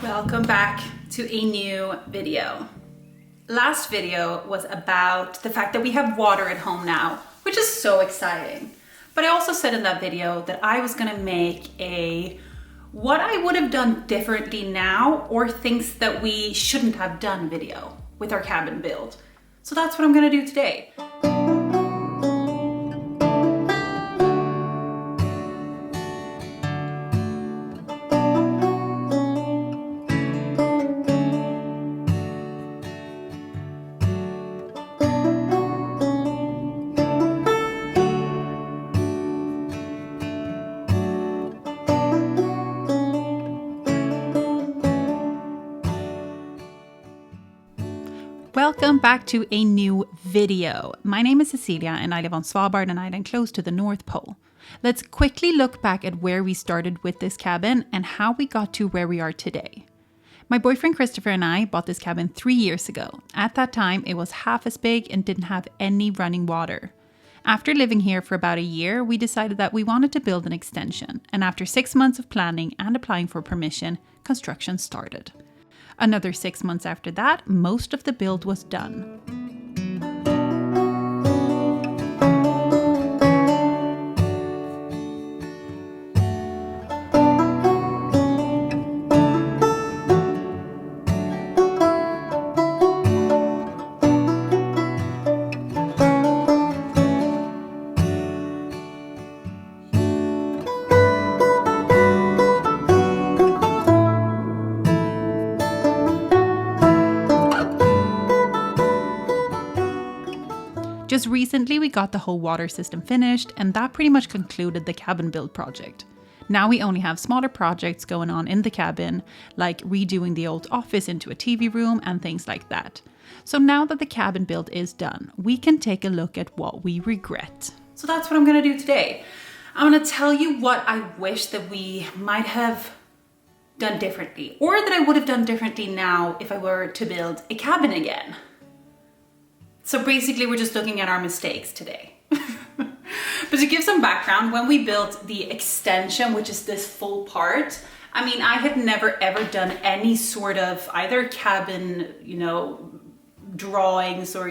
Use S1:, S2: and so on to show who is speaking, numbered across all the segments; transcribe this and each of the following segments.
S1: Welcome back to a new video. Last video was about the fact that we have water at home now, which is so exciting. But I also said in that video that I was gonna make what I would have done differently now or things that we shouldn't have done video with our cabin build. So that's what I'm gonna do today. Welcome back to a new video. My name is Cecilia and I live on Svalbard, an island close to the North Pole. Let's quickly look back at where we started with this cabin and how we got to where we are today. My boyfriend Christopher and I bought this cabin 3 years ago. At that time, it was half as big and didn't have any running water. After living here for about a year, we decided that we wanted to build an extension, and after 6 months of planning and applying for permission, construction started. Another 6 months after that, most of the build was done. Just recently, we got the whole water system finished, and that pretty much concluded the cabin build project. Now we only have smaller projects going on in the cabin, like redoing the old office into a TV room and things like that. So now that the cabin build is done, we can take a look at what we regret. So that's what I'm gonna do today. I'm gonna tell you what I wish that we might have done differently, or that I would have done differently now if I were to build a cabin again. So basically, we're just looking at our mistakes today. But to give some background, when we built the extension, which is this full part, I mean, I had never ever done any sort of either cabin, drawings or,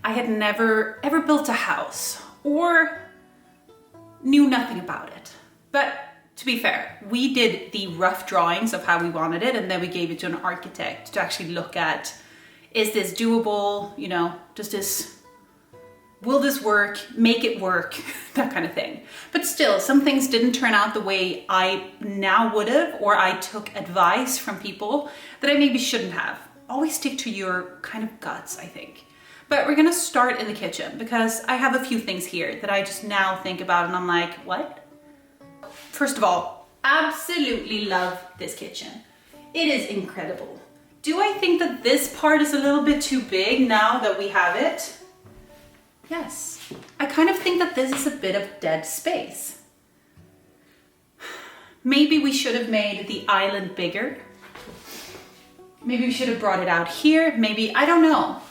S1: I had never ever built a house or knew nothing about it. But to be fair, we did the rough drawings of how we wanted it, and then we gave it to an architect to actually look at, is this doable? Will this work? Make it work? That kind of thing. But still, some things didn't turn out the way I now would have, or I took advice from people that I maybe shouldn't have. Always stick to your kind of guts, I think. But we're gonna start in the kitchen because I have a few things here that I just now think about and I'm like, what? First of all, absolutely love this kitchen. It is incredible. Do I think that this part is a little bit too big now that we have it? Yes. I kind of think that this is a bit of dead space. Maybe we should have made the island bigger. Maybe we should have brought it out here. Maybe, I don't know.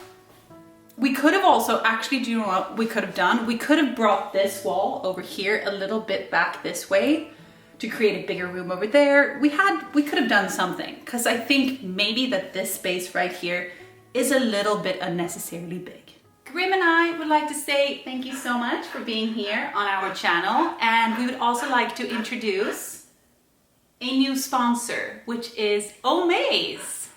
S1: We could have also, actually, do you know what we could have done? We could have brought this wall over here a little bit back this way to create a bigger room over there. We could have done something, because I think maybe that this space right here is a little bit unnecessarily big. Grim and I would like to say thank you so much for being here on our channel, and we would also like to introduce a new sponsor, which is Omaze.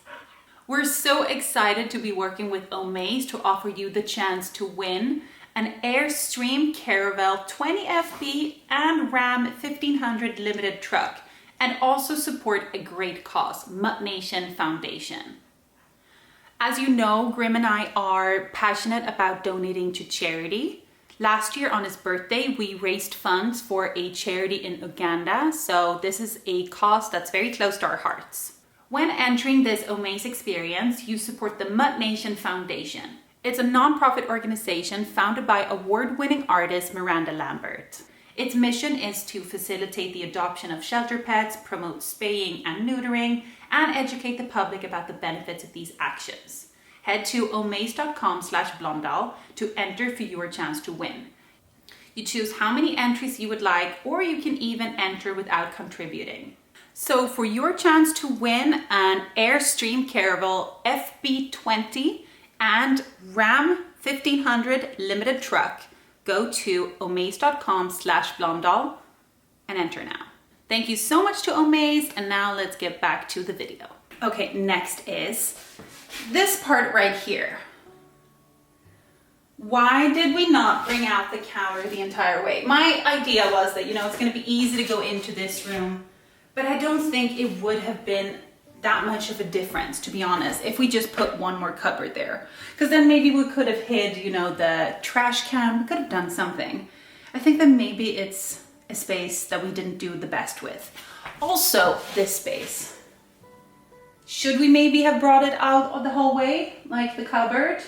S1: We're so excited to be working with Omaze to offer you the chance to win an Airstream Caravelle 20 FB and Ram 1500 limited truck, and also support a great cause, Mutt Nation Foundation. As you know, Grim and I are passionate about donating to charity. Last year on his birthday, we raised funds for a charity in Uganda, so this is a cause that's very close to our hearts. When entering this Omaze experience, you support the Mutt Nation Foundation. It's a non-profit organization founded by award-winning artist Miranda Lambert. Its mission is to facilitate the adoption of shelter pets, promote spaying and neutering, and educate the public about the benefits of these actions. Head to omaze.com/Blondal to enter for your chance to win. You choose how many entries you would like, or you can even enter without contributing. So for your chance to win an Airstream Caravel FB20 and Ram 1500 limited truck, go to omaze.com/blondal and enter now. Thank you so much to Omaze, and now let's get back to the video. Okay, next is this part right here. Why did we not bring out the counter the entire way? My idea was that, you know, it's gonna be easy to go into this room, but I don't think it would have been that much of a difference, to be honest, if we just put one more cupboard there. Because then maybe we could have hid, you know, the trash can, we could have done something. I think that maybe it's a space that we didn't do the best with. Also, this space. Should we maybe have brought it out of the hallway, like the cupboard?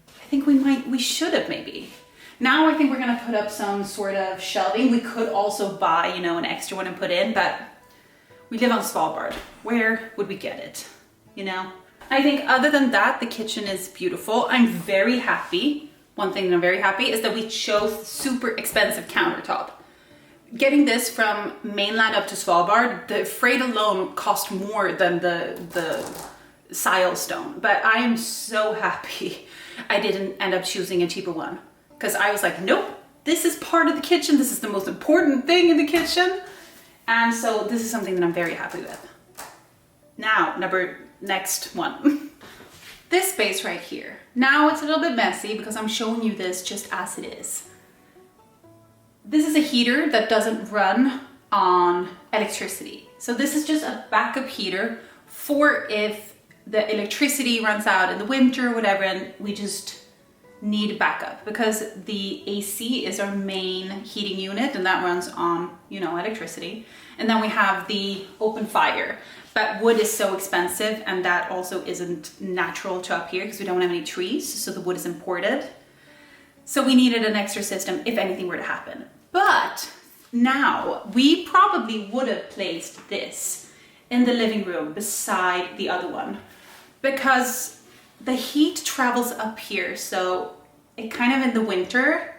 S1: I think we should have maybe. Now I think we're gonna put up some sort of shelving. We could also buy, you know, an extra one and put in, but we live on Svalbard. Where would we get it, you know? I think other than that, the kitchen is beautiful. I'm very happy. One thing that I'm very happy is that we chose super expensive countertop. Getting this from mainland up to Svalbard, the freight alone cost more than the silestone, but I am so happy I didn't end up choosing a cheaper one, because I was like, nope, this is part of the kitchen. This is the most important thing in the kitchen. And so this is something that I'm very happy with. Now, next one. This space right here. Now it's a little bit messy because I'm showing you this just as it is. This is a heater that doesn't run on electricity. So this is just a backup heater for if the electricity runs out in the winter or whatever, and we just need backup, because the AC is our main heating unit and that runs on, you know, electricity. And then we have the open fire, but wood is so expensive, and that also isn't natural to up here because we don't have any trees, so the wood is imported. So we needed an extra system if anything were to happen. But now we probably would have placed this in the living room beside the other one, because the heat travels up here, so it kind of in the winter,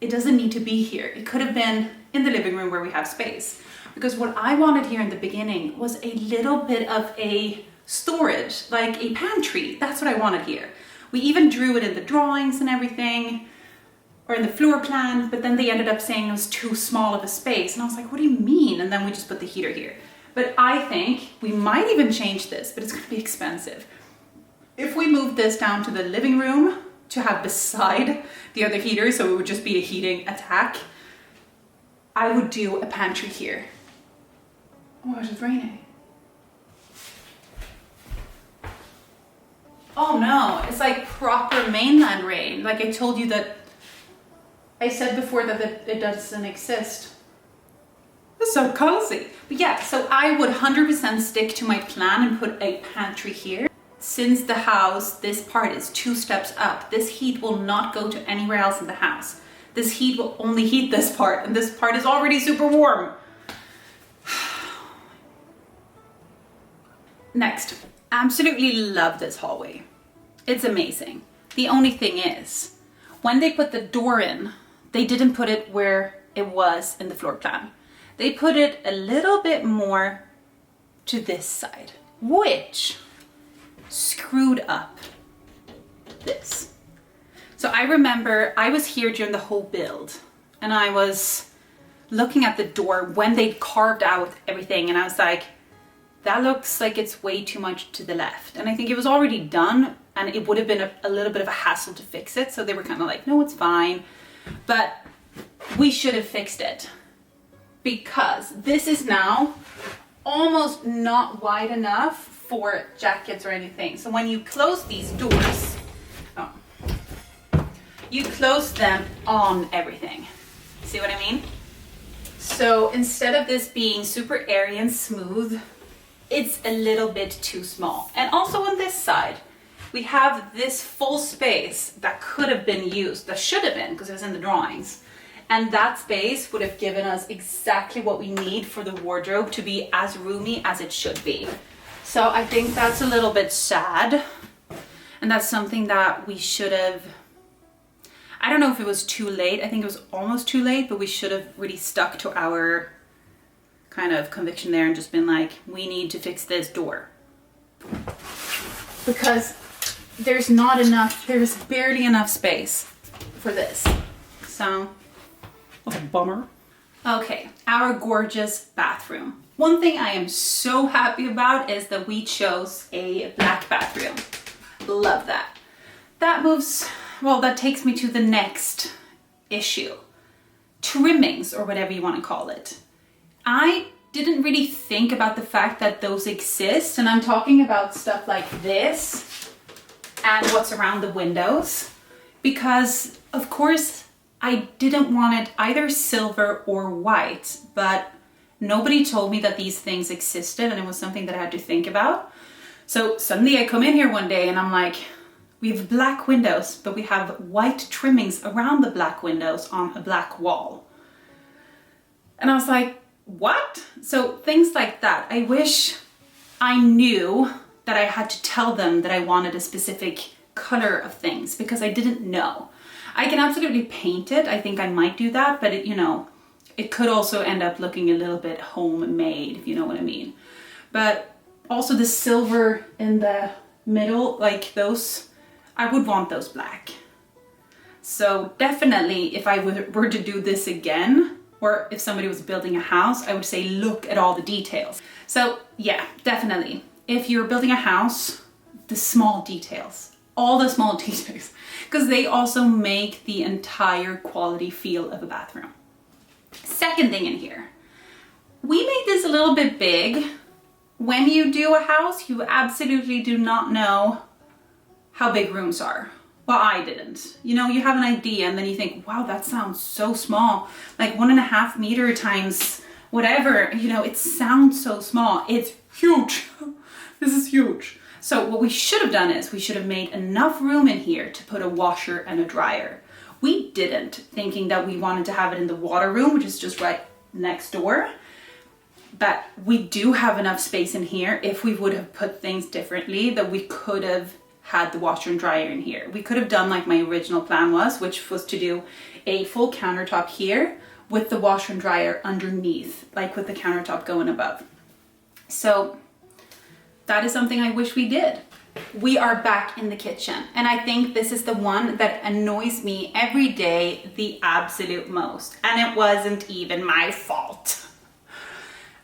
S1: it doesn't need to be here. It could have been in the living room where we have space. Because what I wanted here in the beginning was a little bit of a storage, like a pantry. That's what I wanted here. We even drew it in the drawings and everything, or in the floor plan, but then they ended up saying it was too small of a space. And I was like, what do you mean? And then we just put the heater here. But I think we might even change this, but it's gonna be expensive. If we move this down to the living room to have beside the other heater, so it would just be a heating attack, I would do a pantry here. Oh my gosh, it's raining. Oh no, it's like proper mainland rain. Like I told you that, I said before that it doesn't exist. It's so cozy. But yeah, so I would 100% stick to my plan and put a pantry here. Since the house, this part is 2 steps up, this heat will not go to anywhere else in the house. This heat will only heat this part, and this part is already super warm. Next, absolutely love this hallway. It's amazing. The only thing is, when they put the door in, they didn't put it where it was in the floor plan. They put it a little bit more to this side, which screwed up this. So I remember I was here during the whole build, and I was looking at the door when they carved out everything, and I was like, that looks like it's way too much to the left. And I think it was already done, and it would have been a little bit of a hassle to fix it. So they were kind of like, no, it's fine. But we should have fixed it, because this is now almost not wide enough for jackets or anything. So when you close these doors, you close them on everything. See what I mean? So instead of this being super airy and smooth, it's a little bit too small. And also on this side, we have this full space that could have been used, that should have been, because it was in the drawings. And that space would have given us exactly what we need for the wardrobe to be as roomy as it should be. So I think that's a little bit sad. And that's something that we should have, I don't know if it was too late. I think it was almost too late, but we should have really stuck to our kind of conviction there and just been like, we need to fix this door. Because there's barely enough space for this. So, what a bummer. Okay, our gorgeous bathroom. One thing I am so happy about is that we chose a black bathroom. Love that. That takes me to the next issue. Trimmings, or whatever you want to call it. I didn't really think about the fact that those exist, and I'm talking about stuff like this and what's around the windows, because of course I didn't want it either silver or white, but nobody told me that these things existed, and it was something that I had to think about. So suddenly I come in here one day and I'm like, we have black windows, but we have white trimmings around the black windows on a black wall. And I was like, what? So things like that. I wish I knew that I had to tell them that I wanted a specific color of things, because I didn't know. I can absolutely paint it. I think I might do that, but it could also end up looking a little bit homemade, if you know what I mean. But also the silver in the middle, like those, I would want those black. So definitely if I were to do this again, or if somebody was building a house, I would say look at all the details. So yeah, definitely. If you're building a house, the small details, all the small details, because they also make the entire quality feel of a bathroom. Second thing in here, we made this a little bit big. When you do a house, you absolutely do not know how big rooms are. Well, I didn't. You have an idea and then you think, wow, that sounds so small. Like 1.5 meter times whatever, it sounds so small. It's huge. This is huge. So what we should have done is we should have made enough room in here to put a washer and a dryer. We didn't, thinking that we wanted to have it in the water room, which is just right next door. But we do have enough space in here. If we would have put things differently, that we could have had the washer and dryer in here. We could have done like my original plan was, which was to do a full countertop here with the washer and dryer underneath, like with the countertop going above. So that is something I wish we did. We are back in the kitchen, and I think this is the one that annoys me every day the absolute most, and it wasn't even my fault.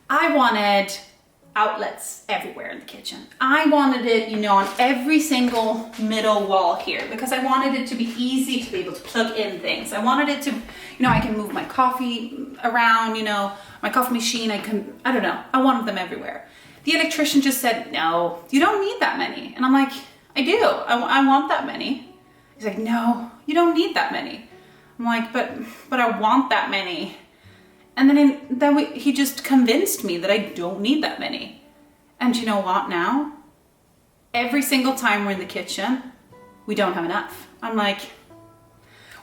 S1: I wanted outlets everywhere in the kitchen. I wanted it, on every single middle wall here, because I wanted it to be easy to be able to plug in things. I wanted it to, I can move my coffee around, my coffee machine, I don't know, I wanted them everywhere. The electrician just said, no, you don't need that many. And I'm like, I do, I want that many. He's like, no, you don't need that many. I'm like, but I want that many. And then he just convinced me that I don't need that many. And you know what now? Every single time we're in the kitchen, we don't have enough. I'm like,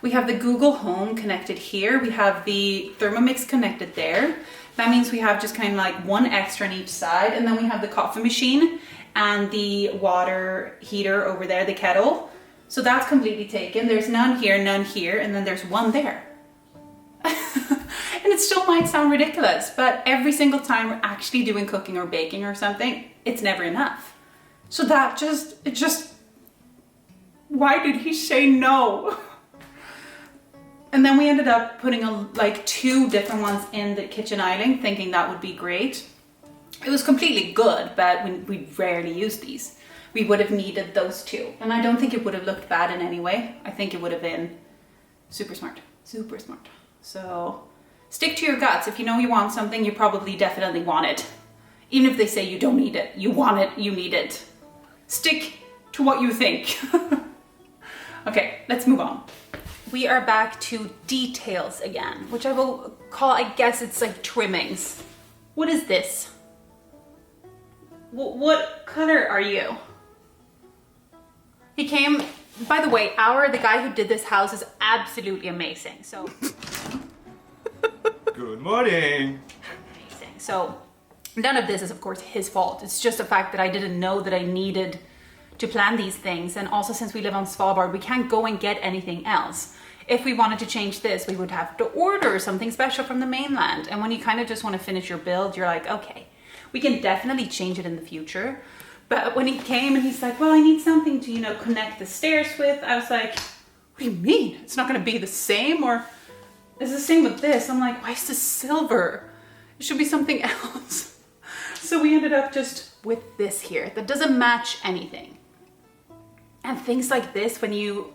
S1: we have the Google Home connected here. We have the Thermomix connected there. That means we have just kind of like one extra on each side. And then we have the coffee machine and the water heater over there, the kettle. So that's completely taken. There's none here, and then there's one there. And it still might sound ridiculous, but every single time we're actually doing cooking or baking or something, it's never enough. So that why did he say no? And then we ended up putting like 2 different ones in the kitchen island, thinking that would be great. It was completely good, but we rarely use these. We would have needed those 2. And I don't think it would have looked bad in any way. I think it would have been super smart, super smart. So stick to your guts. If you know you want something, you probably definitely want it. Even if they say you don't need it, you want it, you need it. Stick to what you think. Okay, let's move on. We are back to details again, which I will call, I guess it's like trimmings. What is this? What color are you? He came, by the way, the guy who did this house is absolutely amazing. So.
S2: Good morning.
S1: Amazing. So none of this is of course his fault. It's just the fact that I didn't know that I needed to plan these things. And also since we live on Svalbard, we can't go and get anything else. if we wanted to change this, we would have to order something special from the mainland. And when you kind of just want to finish your build, you're like, okay, we can definitely change it in the future. But when he came and he's like, well, I need something to, you know, connect the stairs with, I was like, what do you mean? It's not going to be the same? Or it's the same with this. I'm like, why is this silver? It should be something else. So we ended up just with this here that doesn't match anything. And things like this, when you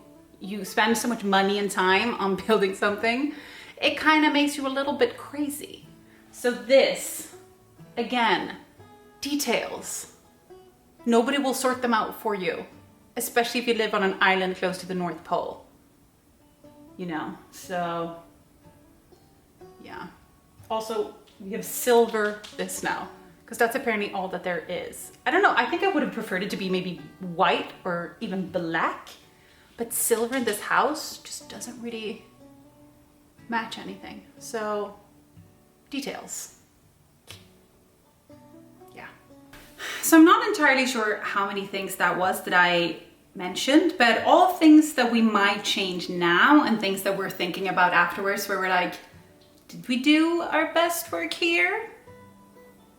S1: spend so much money and time on building something, it kind of makes you a little bit crazy. So this, again, details. Nobody will sort them out for you, especially if you live on an island close to the North Pole. You know, so yeah. Also, we have silver this now, because that's apparently all that there is. I don't know, I think I would have preferred it to be maybe white or even black, but silver in this house just doesn't really match anything. So, details. Yeah. So I'm not entirely sure how many things that was that I mentioned, but all things that we might change now and things that we're thinking about afterwards, where we're like, did we do our best work here?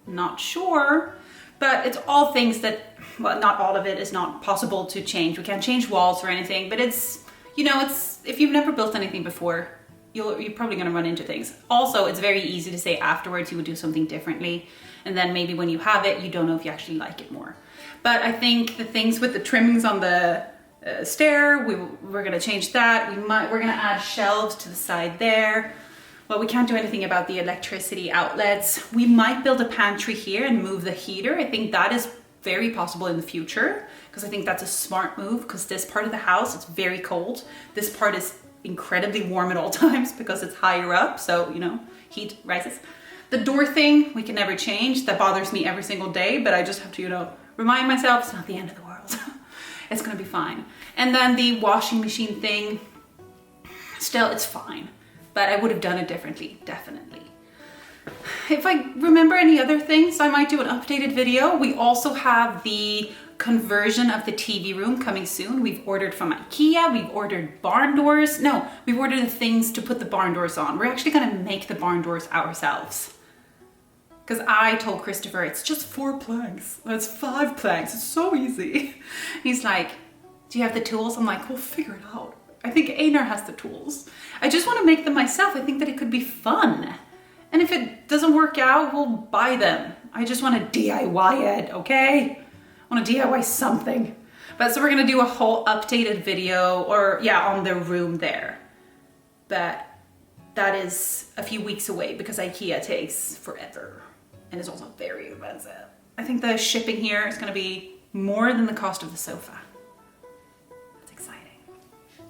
S1: Not sure, but it's all things that, well, not all of it is not possible to change. We can't change walls or anything, but it's, you know, it's, if you've never built anything before, you're probably going to run into things. Also, it's very easy to say afterwards you would do something differently, and then maybe when you have it, you don't know if you actually like it more. But I think the things with the trimmings on the stair, we're going to change that. We're going to add shelves to the side there. Well, we can't do anything about the electricity outlets. We might build a pantry here and move the heater. I think that is very possible in the future, because I think that's a smart move, because this part of the house, it's very cold. This part is incredibly warm at all times because it's higher up, so, you know, heat rises. The door thing, we can never change. That bothers me every single day, but I just have to, you know, remind myself it's not the end of the world. It's gonna be fine. And then the washing machine thing, still, it's fine. But I would have done it differently, definitely. If I remember any other things, I might do an updated video. We also have the conversion of the TV room coming soon. We've ordered from IKEA, we've ordered barn doors. No, we've ordered the things to put the barn doors on. We're actually gonna make the barn doors ourselves. Because I told Christopher, it's just 4 planks. It's 5 planks, it's so easy. He's like, do you have the tools? I'm like, we'll figure it out. I think Einar has the tools. I just want to make them myself. I think that it could be fun. And if it doesn't work out, we'll buy them. I just want to DIY it, okay? I want to DIY something. But so we're going to do a whole updated video, or yeah, on the room there. But that is a few weeks away because IKEA takes forever. And it's also very expensive. I think the shipping here is going to be more than the cost of the sofa.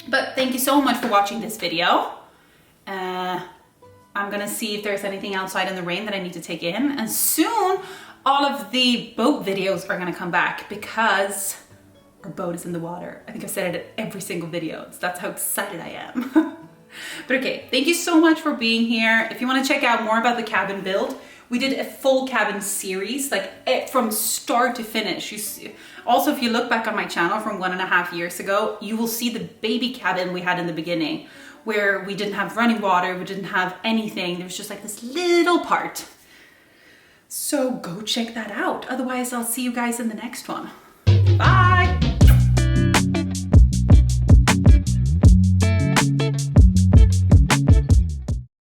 S1: But thank you so much for watching this video. I'm gonna see if there's anything outside in the rain that I need to take in. And soon, all of the boat videos are gonna come back because our boat is in the water. I think I've said it in every single video. So that's how excited I am. But okay, thank you so much for being here. If you wanna check out more about the cabin build, we did a full cabin series, like from start to finish. Also, if you look back on my channel from 1.5 years ago, you will see the baby cabin we had in the beginning, where we didn't have running water, we didn't have anything. There was just like this little part. So go check that out. Otherwise, I'll see you guys in the next one. Bye.